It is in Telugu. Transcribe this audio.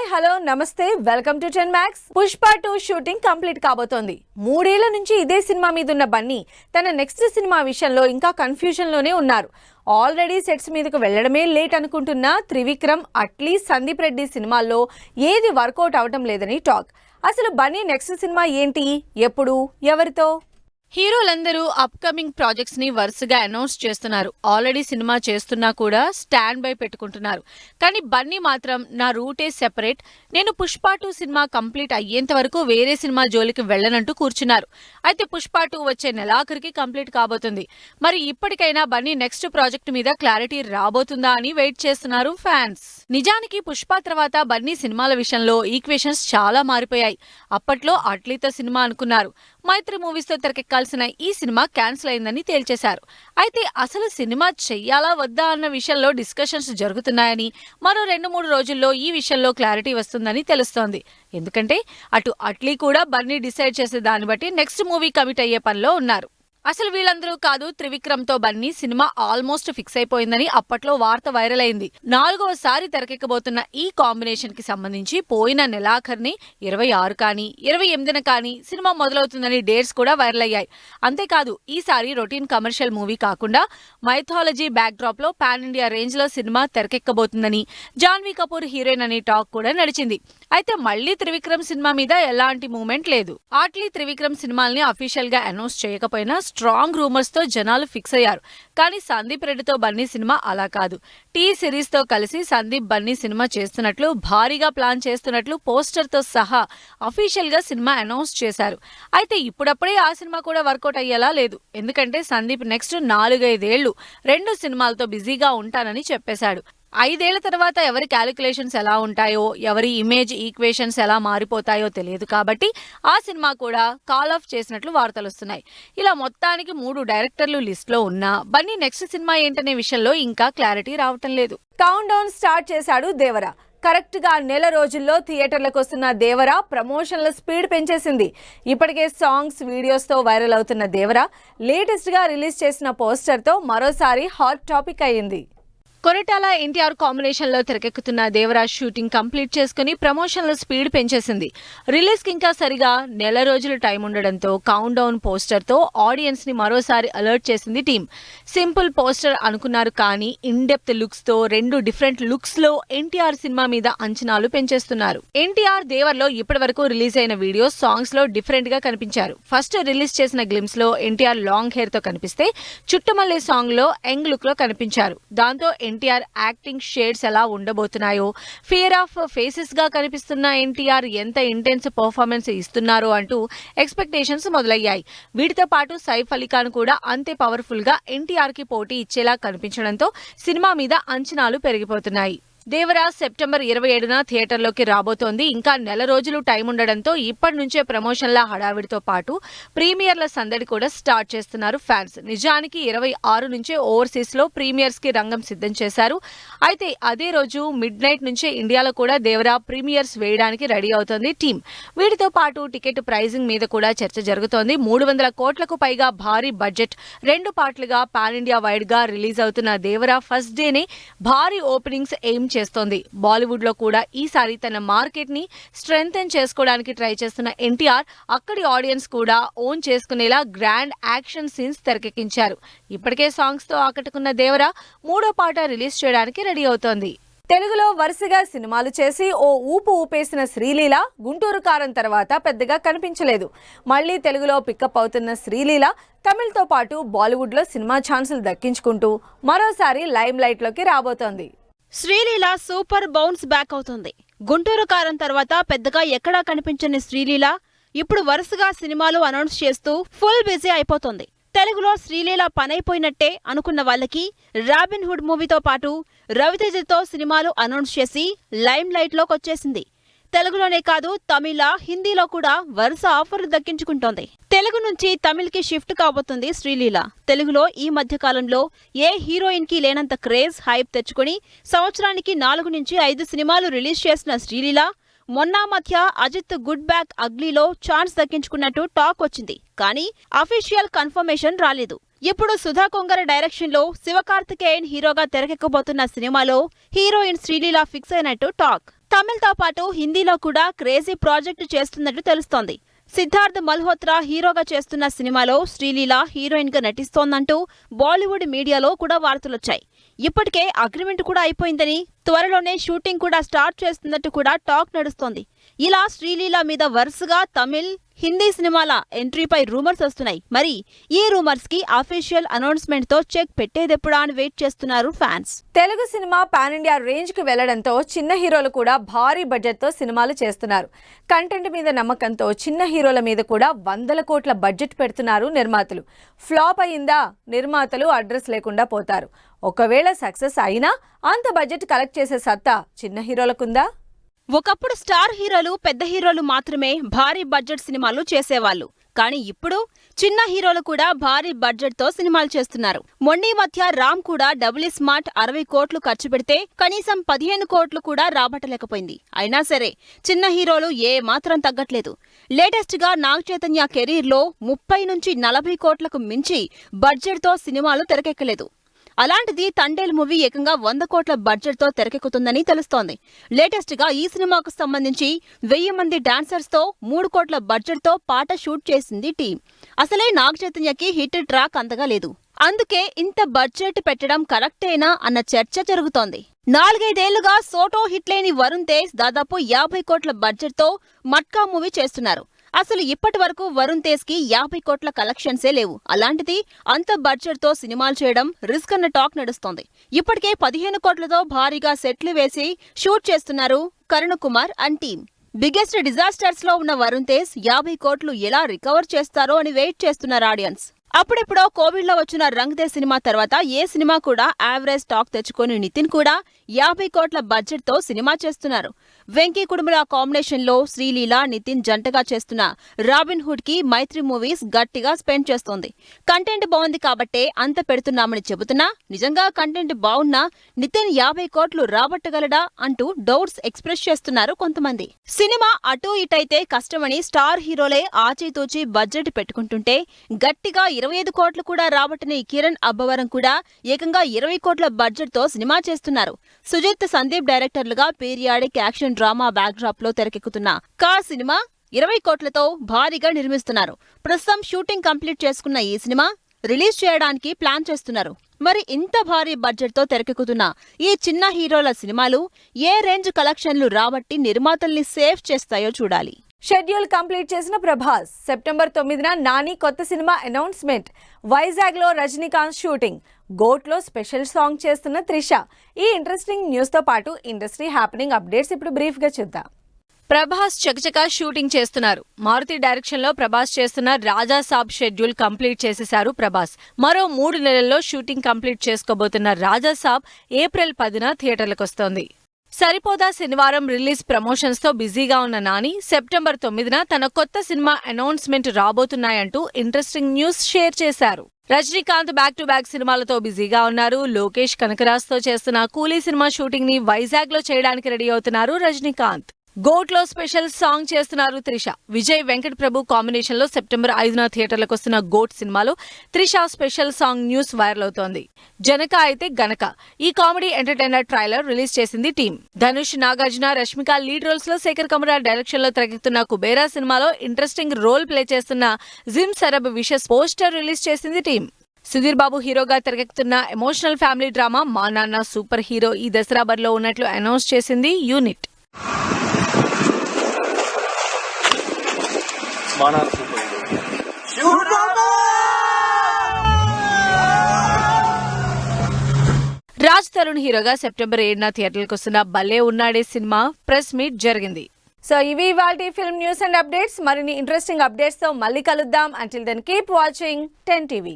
హాయ్ హలో నమస్తే welcome to 10 Max. Pushpa 2 shooting complete కాబోతోంది. 3 ఏళ్ల నుంచి ఇదే సినిమా మీద ఉన్న బన్నీ తన నెక్స్ట్ సినిమా విషయంలో ఇంకా కన్ఫ్యూజన్ లోనే ఉన్నారు. ఆల్రెడీ సెట్స్ మీదకు వెళ్లడమే లేట్ అనుకుంటున్న త్రివిక్రమ్, అట్లీ, సందీప్ రెడ్డి సినిమాల్లో ఏది వర్కౌట్ అవటం లేదని టాక్. అసలు బన్నీ నెక్స్ట్ సినిమా ఏంటి, ఎప్పుడు, ఎవరితో? హీరోలందరూ అప్కమింగ్ ప్రాజెక్ట్స్ ని వరుసగా అనౌన్స్ చేస్తున్నారు. ఆల్రెడీ సినిమా చేస్తున్నా కూడా స్టాండ్ బై పెట్టుకుంటున్నారు. కానీ బన్నీ మాత్రం నా రూటే సెపరేట్, నేను పుష్ప 2 సినిమా కంప్లీట్ అయ్యేంత వరకు వేరే సినిమా జోలికి వెళ్లనంటూ కూర్చున్నారు. అయితే పుష్ప 2 వచ్చే నెలాఖరికి కంప్లీట్ కాబోతుంది. మరి ఇప్పటికైనా బన్నీ నెక్స్ట్ ప్రాజెక్ట్ మీద క్లారిటీ రాబోతుందా అని వెయిట్ చేస్తున్నారు ఫ్యాన్స్. నిజానికి పుష్ప తర్వాత బన్నీ సినిమాల విషయంలో ఈక్వేషన్స్ చాలా మారిపోయాయి. అప్పట్లో అట్లీతో సినిమా అనుకున్నారు. మైత్రి మూవీస్ తో తెరకెక్కాల్సిన ఈ సినిమా క్యాన్సిల్ అయిందని తేల్చేశారు. అయితే అసలు సినిమా చెయ్యాలా వద్దా అన్న విషయంలో డిస్కషన్స్ జరుగుతున్నాయని, మరో 2-3 రోజుల్లో ఈ విషయంలో క్లారిటీ వస్తుందని తెలుస్తోంది. ఎందుకంటే అటు అట్లీ కూడా బన్నీ డిసైడ్ చేసే దాన్ని బట్టి నెక్స్ట్ మూవీ కమిట్ అయ్యే పనిలో ఉన్నారు. అసలు వీళ్ళందరూ కాదు, త్రివిక్రమ్ తో బన్నీ సినిమా ఆల్మోస్ట్ ఫిక్స్ అయిపోయిందని అప్పట్లో వార్త వైరల్ అయింది. 4వసారి తెరకెక్కబోతున్న ఈ కాంబినేషన్ కి సంబంధించి పోయిన నెలాఖరిని 26 కానీ 28న కానీ సినిమా మొదలవుతుందని డేట్స్ కూడా వైరల్ అయ్యాయి. అంతేకాదు ఈసారి రొటీన్ కమర్షియల్ మూవీ కాకుండా మైథాలజీ బ్యాక్ డ్రాప్ లో పాన్ ఇండియా రేంజ్ లో సినిమా తెరకెక్కబోతుందని, జాన్వీ కపూర్ హీరోయిన్ అని టాక్ కూడా నడిచింది. అయితే మళ్లీ త్రివిక్రమ్ సినిమా మీద ఎలాంటి మూమెంట్ లేదు. అట్లీ త్రివిక్రమ్ సినిమాల్ని అఫీషియల్ గా అనౌన్స్ చేయకపోయినా స్ట్రాంగ్ రూమర్స్ తో జనాలు ఫిక్స్ అయ్యారు. కానీ సందీప్ రెడ్డితో బన్నీ సినిమా అలా కాదు. టీ సిరీస్ తో కలిసి సందీప్ బన్నీ సినిమా చేస్తున్నట్లు, భారీగా ప్లాన్ చేస్తున్నట్లు పోస్టర్ తో సహా అఫీషియల్ గా సినిమా అనౌన్స్ చేశారు. అయితే ఇప్పుడప్పుడే ఆ సినిమా కూడా వర్కౌట్ అయ్యేలా లేదు. ఎందుకంటే సందీప్ నెక్స్ట్ 4-5 ఏళ్లు 2 సినిమాలతో బిజీగా ఉంటానని చెప్పేశాడు. 5 ఏళ్ల తర్వాత ఎవరి క్యాలిక్యులేషన్స్ ఎలా ఉంటాయో, ఎవరి ఇమేజ్ ఈక్వేషన్స్ ఎలా మారిపోతాయో తెలియదు. కాబట్టి ఆ సినిమా కూడా కాల్ ఆఫ్ చేసినట్లు వార్తలు వస్తున్నాయి. ఇలా మొత్తానికి 3 డైరెక్టర్లు లిస్ట్ లో ఉన్నా బన్నీ నెక్స్ట్ సినిమా ఏంటనే విషయంలో ఇంకా క్లారిటీ రావటం లేదు. కౌంట్ డౌన్ స్టార్ట్ చేశాడు దేవర. కరెక్ట్ గా నెల రోజుల్లో థియేటర్లకు వస్తున్న దేవర ప్రమోషన్ల స్పీడ్ పెంచేసింది. ఇప్పటికే సాంగ్స్, వీడియోస్ తో వైరల్ అవుతున్న దేవర లేటెస్ట్ గా రిలీజ్ చేసిన పోస్టర్ తో మరోసారి హాట్ టాపిక్ అయ్యింది. కొరటాల ఎన్టీఆర్ కాంబినేషన్ లో తెరకెక్కుతున్న దేవరాజ్ షూటింగ్ కంప్లీట్ చేసుకుని ప్రమోషన్ల స్పీడ్ పెంచేసింది. రిలీజ్ కి ఇంకా సరిగా నెల రోజులు టైం ఉండడంతో కౌంట్ డౌన్ పోస్టర్ తో ఆడియన్స్ ని మరోసారి అలర్ట్ చేసింది టీం. సింపుల్ పోస్టర్ అనుకున్నారు కానీ ఇన్ డెప్త్ లుక్స్ తో 2 డిఫరెంట్ లుక్స్ లో ఎన్టీఆర్ సినిమా మీద అంచనాలు పెంచేస్తున్నారు. ఎన్టీఆర్ దేవర్ లో ఇప్పటి వరకు రిలీజ్ అయిన వీడియోస్, సాంగ్స్ లో డిఫరెంట్ గా కనిపించారు. ఫస్ట్ రిలీజ్ చేసిన గ్లిమ్స్ లో ఎన్టీఆర్ లాంగ్ హెయిర్ తో కనిపిస్తే, చుట్టుమల్లే సాంగ్ లో యంగ్ లుక్ లో కనిపించారు. దాంతో ఎన్టీఆర్ యాక్టింగ్ షేడ్స్ ఎలా ఉండబోతున్నాయో, ఫియర్ ఆఫ్ ఫేసెస్ గా కనిపిస్తున్న ఎన్టీఆర్ ఎంత ఇంటెన్స్ పర్ఫార్మెన్స్ ఇస్తున్నారో అంటూ ఎక్స్పెక్టేషన్స్ మొదలయ్యాయి. వీటితో పాటు సైఫ్ అలీ ఖాన్ కూడా అంతే పవర్ఫుల్ గా ఎన్టీఆర్ కి పోటీ ఇచ్చేలా కనిపించడంతో సినిమా మీద అంచనాలు పెరిగిపోతున్నాయి. దేవరాజ్ సెప్టెంబర్ 27న థియేటర్లోకి రాబోతోంది. ఇంకా నెల రోజులు టైం ఉండడంతో ఇప్పటి నుంచే ప్రమోషన్ల హడావిడితో పాటు ప్రీమియర్ల సందడి కూడా స్టార్ట్ చేస్తున్నారు ఫ్యాన్స్. నిజానికి 26 నుంచే ఓవర్సీస్ లో ప్రీమియర్స్ కి రంగం సిద్ధం చేశారు. అయితే అదే రోజు మిడ్ నైట్ నుంచే ఇండియాలో కూడా దేవరా ప్రీమియర్స్ వేయడానికి రెడీ అవుతోంది టీం. వీటితో పాటు టికెట్ ప్రైజింగ్ మీద కూడా చర్చ జరుగుతోంది. 300 కోట్లకు పైగా భారీ బడ్జెట్ 2 పార్ట్లుగా పాన్ ఇండియా వైడ్ గా రిలీజ్ అవుతున్న దేవరా ఫస్ట్ డేనే భారీ ఓపెనింగ్స్ ఎయిమ్ చేస్తోంది. బాలీవుడ్ లో కూడా ఈసారి తన మార్కెట్ ని స్ట్రెంథెన్ చేసుకోవడానికి ట్రై చేస్తున్న ఎన్టీఆర్ అక్కడి ఆడియన్స్ కూడా ఓన్ చేసుకునేలా గ్రాండ్ యాక్షన్ సీన్స్ తెరకెక్కించారు. ఇప్పటికే సాంగ్స్ తో ఆకట్టుకున్న దేవర 3వ పాట రిలీజ్ చేయడానికి రెడీ అవుతోంది. తెలుగులో వరుసగా సినిమాలు చేసి ఓ ఊపు ఊపేసిన శ్రీలీల గుంటూరు కారం తర్వాత పెద్దగా కనిపించలేదు. మళ్లీ తెలుగులో పికప్ అవుతున్న శ్రీలీల తమిళ్తో పాటు బాలీవుడ్ లో సినిమా ఛాన్సులు దక్కించుకుంటూ మరోసారి లైమ్ లైట్ లోకి రాబోతోంది. శ్రీలీల సూపర్ బౌన్స్ బ్యాక్ అవుతుంది. గుంటూరు కారం తర్వాత పెద్దగా ఎక్కడా కనిపించని శ్రీలీల ఇప్పుడు వరుసగా సినిమాలు అనౌన్స్ చేస్తూ ఫుల్ బిజీ అయిపోతుంది. తెలుగులో శ్రీలీల పనైపోయినట్టే అనుకున్న వాళ్ళకి రాబిన్ హుడ్ మూవీతో పాటు రవితేజతో సినిమాలు అనౌన్స్ చేసి లైమ్ లైట్ లోకి వచ్చేసింది. తెలుగులోనే కాదు, తమిళ, హిందీలో కూడా వరుస ఆఫర్లు దక్కించుకుంటోంది. తెలుగు నుంచి తమిళ్ కి షిఫ్ట్ కాబోతుంది శ్రీలీల. తెలుగులో ఈ మధ్య కాలంలో ఏ హీరోయిన్ కి లేనంత క్రేజ్, హైప్ తెచ్చుకుని సంవత్సరానికి 4 నుంచి 5 సినిమాలు రిలీజ్ చేసిన శ్రీలీల మొన్న మధ్య అజిత్ గుడ్ బ్యాక్ అగ్లీలో ఛాన్స్ దక్కించుకున్నట్టు టాక్ వచ్చింది. కానీ అఫీషియల్ కన్ఫర్మేషన్ రాలేదు. ఇప్పుడు సుధా కొంగర డైరెక్షన్ లో శివకార్తికేయన్ హీరోగా తెరకెక్కబోతున్న సినిమాలో హీరోయిన్ శ్రీలీల ఫిక్స్ అయినట్టు టాక్. తమిళ్తో పాటు హిందీలో కూడా క్రేజీ ప్రాజెక్టు చేస్తున్నట్టు తెలుస్తోంది. సిద్ధార్థ్ మల్హోత్రా హీరోగా చేస్తున్న సినిమాలో శ్రీలీల హీరోయిన్ గా నటిస్తోందంటూ బాలీవుడ్ మీడియాలో కూడా వార్తలొచ్చాయి. ఇప్పటికే అగ్రిమెంట్ కూడా అయిపోయిందని, త్వరలోనే షూటింగ్ కూడా స్టార్ట్ చేస్తున్నట్టు కూడా టాక్ నడుస్తోంది. ఇలా శ్రీలీల మీద వరుసగా తమిళ్, హిందీ సినిమాల ఎంట్రీపై రూమర్స్ వస్తున్నాయి. మరి ఈ రూమర్స్ కి అఫీషియల్ అనౌన్స్మెంట్ తో చెక్ పెట్టేదెప్పుడా అని వెయిట్ చేస్తున్నారు fans. Telugu cinema pan India range కి వెళ్లడంతో చిన్న హీరోలు కూడా భారీ బడ్జెట్ తో సినిమాలు చేస్తున్నారు. కంటెంట్ మీద నమ్మకంతో చిన్న హీరోల మీద కూడా 100 కోట్ల బడ్జెట్ పెడుతున్నారు నిర్మాతలు. ఫ్లాప్ అయిందా నిర్మాతలు అడ్రస్ లేకుండా పోతారు. ఒకవేళ సక్సెస్ అయినా అంత బడ్జెట్ కలెక్ట్ చేసే సత్తా చిన్న హీరోలకుందా? ఒకప్పుడు స్టార్ హీరోలు, పెద్ద హీరోలు మాత్రమే భారీ బడ్జెట్ సినిమాలు చేసేవాళ్లు. కానీ ఇప్పుడు చిన్న హీరోలు కూడా భారీ బడ్జెట్ తో సినిమాలు చేస్తున్నారు. మొన్న మధ్య రామ్ కూడా డబుల్ స్మార్ట్ 60 కోట్లు ఖర్చు పెడితే కనీసం 15 కోట్లు కూడా రాబట్టలేకపోయింది. అయినా సరే చిన్న హీరోలు ఏ మాత్రం తగ్గట్లేదు. లేటెస్ట్ గా నాగ్ చైతన్య కెరీర్ లో 30 నుంచి 40 కోట్లకు మించి బడ్జెట్ తో సినిమాలు తెరకెక్కలేదు. అలాంటిది తండేల్ మూవీ ఏకంగా 100 కోట్ల బడ్జెట్ తో తెరకెక్కుతుందని తెలుస్తోంది. లేటెస్ట్ గా ఈ సినిమాకు సంబంధించి 1000 మంది డాన్సర్స్ తో 3 కోట్ల బడ్జెట్ తో పాట షూట్ చేసింది టీం. అసలే నాగ్ చైతన్యకి హిట్ ట్రాక్ అంతగా లేదు. అందుకే ఇంత బడ్జెట్ పెట్టడం కరెక్టేనా అన్న చర్చ జరుగుతోంది. 4-5 ఏళ్లుగా సోటో హిట్ లేని వరుణ్ తేజ్ దాదాపు 50 కోట్ల బడ్జెట్ తో మట్కా మూవీ చేస్తున్నారు. అసలు ఇప్పటి వరకు వరుణ్ తేజ్ కి 50 కోట్ల కలెక్షన్సే లేవు. అలాంటిది అంత బడ్జెట్ తో సినిమాలు చేయడం రిస్క్ అన్న టాక్ నడుస్తోంది. ఇప్పటికే 15 కోట్లతో భారీగా సెట్లు వేసి షూట్ చేస్తున్నారు Karun Kumar and team. Biggest disasters లో ఉన్న వరుణ్ తేజ్ 50 కోట్లు ఎలా రికవర్ చేస్తారో అని వెయిట్ చేస్తున్నారు ఆడియన్స్. అప్పుడెప్పుడో కోవిడ్ లో వచ్చిన రంగ్ దే సినిమా తర్వాత ఏ సినిమా కూడా యావరేజ్ టాక్ తెచ్చుకొని నితిన్ కూడా 50 కోట్ల బడ్జెట్ తో సినిమా చేస్తున్నారు. వెంకీ కుడుముల కాంబినేషన్ లో శ్రీలీల, నితిన్ జంటగా చేస్తున్న రాబిన్ హుడ్ కి మైత్రి మూవీస్ గట్టిగా స్పెండ్ చేస్తోంది. కంటెంట్ బాగుంది కాబట్టే అంత పెడుతున్నామని చెబుతున్నా నిజంగా కంటెంట్ బాగున్నా నితిన్ 50 కోట్లు రాబట్టగలడా అంటూ డౌట్స్ ఎక్స్ప్రెస్ చేస్తున్నారు కొంతమంది. సినిమా అటూ ఇటైతే కష్టమని స్టార్ హీరోలే ఆచితూచి బడ్జెట్ పెట్టుకుంటుంటే గట్టిగా 25 కోట్లు కూడా రాబట్టని కిరణ్ అబ్బవరం కూడా ఏకంగా 20 కోట్ల బడ్జెట్ తో సినిమా చేస్తున్నారు. సుజిత్, సందీప్ డైరెక్టర్లుగా periodic action drama back drop లో తెరకెక్కుతున్న కార్ సినిమా 20 కోట్లతో భారీగా నిర్మిస్తున్నారు. ప్రస్తుతం షూటింగ్ కంప్లీట్ చేసుకున్న ఈ సినిమా రిలీజ్ చేయడానికి ప్లాన్ చేస్తున్నారు. మరి ఇంత భారీ బడ్జెట్ తో తెరకెక్కుతున్న ఈ చిన్న హీరోల సినిమాలు ఏ రేంజ్ కలెక్షన్లు రాబట్టి నిర్మాతల్ని సేఫ్ చేస్తాయో చూడాలి. షెడ్యూల్ కంప్లీట్ చేసిన ప్రభాస్ సెప్టెంబర్ 9న నాని కొత్త సినిమా అనౌన్స్మెంట్. వైజాగ్ లో రజనీకాంత్ షూటింగ్. గోట్ లో స్పెషల్ సాంగ్ చేస్తున్న త్రిష. ఈ ఇంట్రెస్టింగ్ న్యూస్ తో పాటు ఇండస్ట్రీ హ్యాపెనింగ్ అప్డేట్స్ ఇప్పుడు బ్రీఫ్ గా చూద్దాం. ప్రభాస్ చకచకా షూటింగ్ చేస్తున్నారు. మారుతి డైరెక్షన్ లో ప్రభాస్ చేస్తున్న రాజా సాబ్ షెడ్యూల్ కంప్లీట్ చేసేశారు ప్రభాస్. మరో 3 నెలల్లో షూటింగ్ కంప్లీట్ చేసుకోబోతున్న రాజా సాబ్ ఏప్రిల్ 10న థియేటర్లకు వస్తోంది. సరిపోదా శనివారం రిలీజ్ ప్రమోషన్స్ తో బిజీగా ఉన్న నాని సెప్టెంబర్ 9న తన కొత్త సినిమా అనౌన్స్మెంట్ రాబోతున్నాయంటూ ఇంట్రెస్టింగ్ న్యూస్ షేర్ చేశారు. రజనీకాంత్ బ్యాక్ టు బ్యాక్ సినిమాలతో బిజీగా ఉన్నారు. లోకేష్ కనకరాజ్ తో చేస్తున్న కూలీ సినిమా షూటింగ్ ని వైజాగ్ లో చేయడానికి రెడీ అవుతున్నారు రజనీకాంత్. గోట్ లో స్పెషల్ సాంగ్ చేస్తున్నారు త్రిష. విజయ్ వెంకట్ ప్రభు కాంబినేషన్ లో సెప్టెంబర్ 5న థియేటర్లకు వస్తున్న గోట్ సినిమాలో Trisha special song news viral అవుతోంది. జనక అయితే గనక ఈ కామెడీ ఎంటర్టైనర్ ట్రైలర్ రిలీజ్ చేసింది team. Dhanush, Nagarjuna, Rashmika lead roles లో శేఖర్ కమరా డైరెక్షన్ లో తెరకెక్కుతున్న కుబేరా సినిమాలో ఇంట్రెస్టింగ్ రోల్ ప్లే చేస్తున్న Jim Sarbh wishes poster release చేసింది టీం. సుధీర్ బాబు హీరోగా తెరకెక్కుతున్న ఎమోషనల్ ఫ్యామిలీ డ్రామా మా నాన్న సూపర్ హీరో ఈ దసరా బరిలో ఉన్నట్లు అనౌన్స్ చేసింది యూనిట్. రాజ్ తరుణ్ హీరోగా సెప్టెంబర్ 7న థియేటర్లకు వస్తున్న భలే ఉన్నాడే సినిమా ప్రెస్ మీట్ జరిగింది. సో ఇవి ఇవాల్టి ఫిల్మ్ న్యూస్ అండ్ అప్డేట్స్. మరిన్ని ఇంట్రెస్టింగ్ అప్డేట్స్ తో మళ్ళీ కలుద్దాం. Until then keep watching 10 TV.